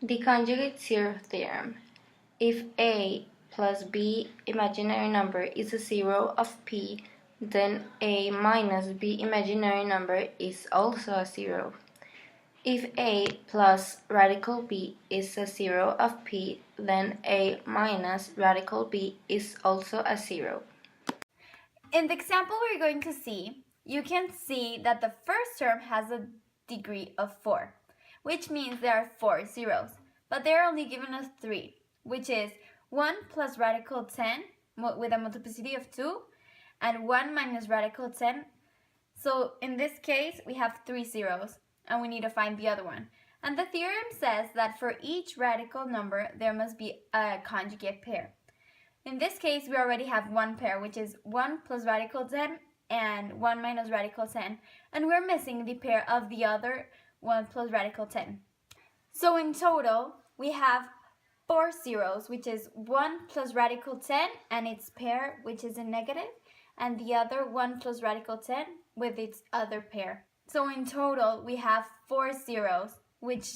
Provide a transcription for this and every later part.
The conjugate zero theorem. If a plus b imaginary number is a zero of p, then a minus b imaginary number is also a zero. If a plus radical b is a zero of p, then a minus radical b is also a zero. In the example we're going to see, you can see that the first term has a degree of 4, which means there are 4 zeros, but they're only given us 3, which is 1 plus radical 10 with a multiplicity of 2, and 1 minus radical 10. So in this case, we have 3 zeros, and we need to find the other one. And the theorem says that for each radical number, there must be a conjugate pair. In this case, we already have one pair, which is 1 plus radical 10 and 1 minus radical 10, and we're missing the pair of the other 1 plus radical 10. So in total, we have 4 zeros, which is 1 plus radical 10 and its pair, which is a negative, and the other 1 plus radical 10 with its other pair. So in total, we have 4 zeros, which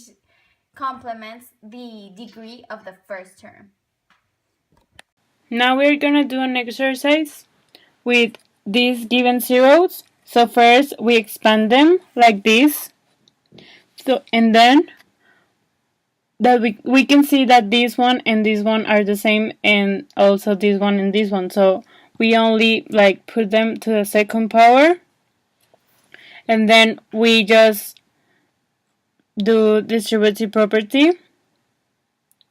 complements the degree of the first term. Now we're gonna do an exercise with these given zeros. So first we expand them like this. So and then that we can see that this one and this one are the same, and also this one and this one. So we only like put them to the second power, and then we just do distributive property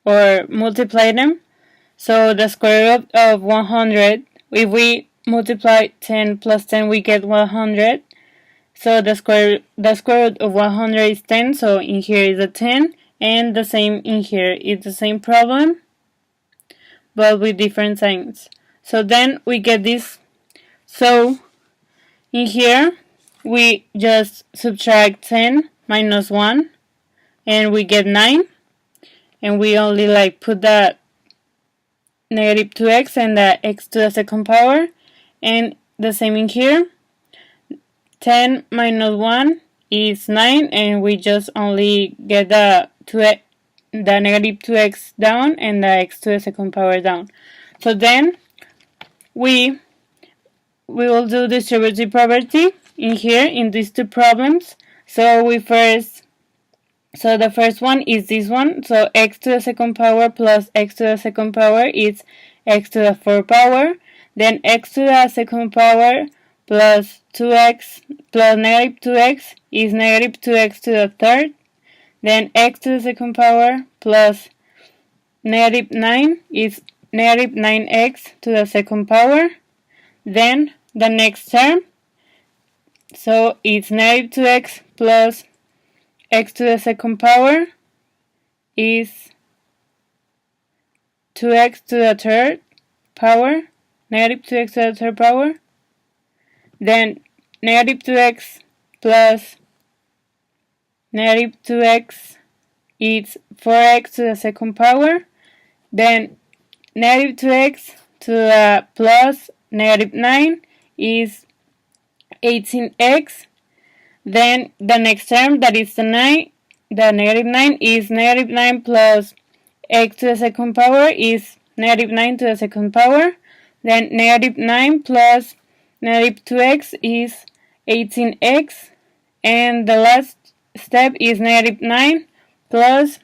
or multiply them. So the square root of 100, if we multiply 10 plus 10, we get 100. So the square root of 100 is 10, so in here is a 10, and the same in here. It's the same problem, but with different signs. So then we get this. So in here, we just subtract 10 minus 1, and we get 9, and we only like put that negative 2x and the x to the second power, and the same in here. 10 minus 1 is 9, and we just only get the negative 2x down and the x to the second power down. So then we will do distributive property in here in these two problems. So the first one is this one. So x to the second power plus x to the second power is x to the fourth power. Then x to the second power plus 2x plus negative 2x is negative 2x to the third. Then x to the second power plus negative 9 is negative 9x to the second power. Then the next term, so it's negative 2x plus x to the second power is 2x to the third power, negative 2x to the third power. Then negative 2x plus negative 2x is 4x to the second power. Then negative 2x to the plus negative 9 is 18x. Then the next term, that is the negative 9, is negative 9 plus x to the second power is negative 9 to the second power. Then negative 9 plus negative 2x is 18x. And the last step is negative 9 plus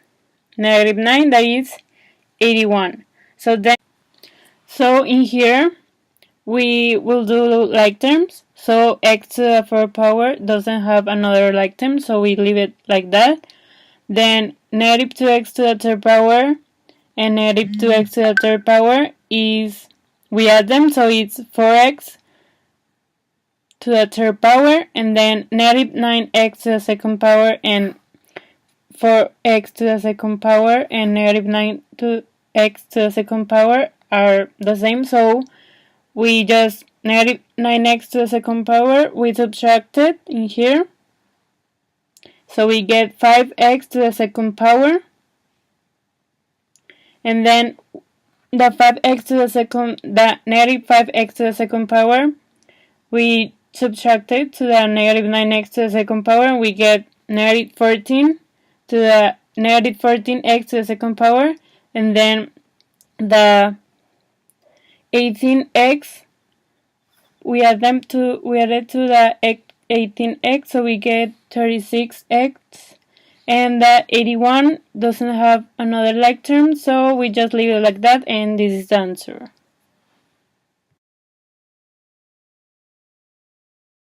negative 9, that is 81. So in here we will do like terms. So x to the fourth power doesn't have another like term, so we leave it like that. Then negative 2x to the third power and negative 2x to the third power is, we add them, so it's 4x to the third power, and then negative 9x to the second power and 4x to the second power and negative 9x to the second power are the same, so we just negative 9x to the second power, we subtract it in here. So we get 5x to the second power. And then the negative 5x to the second power, we subtract it to the negative 9x to the second power, and we get negative 14 to the negative 14x to the second power, and then the 18x we add it to the 18x, so we get 36x, and the 81 doesn't have another like term, so we just leave it like that, and this is the answer.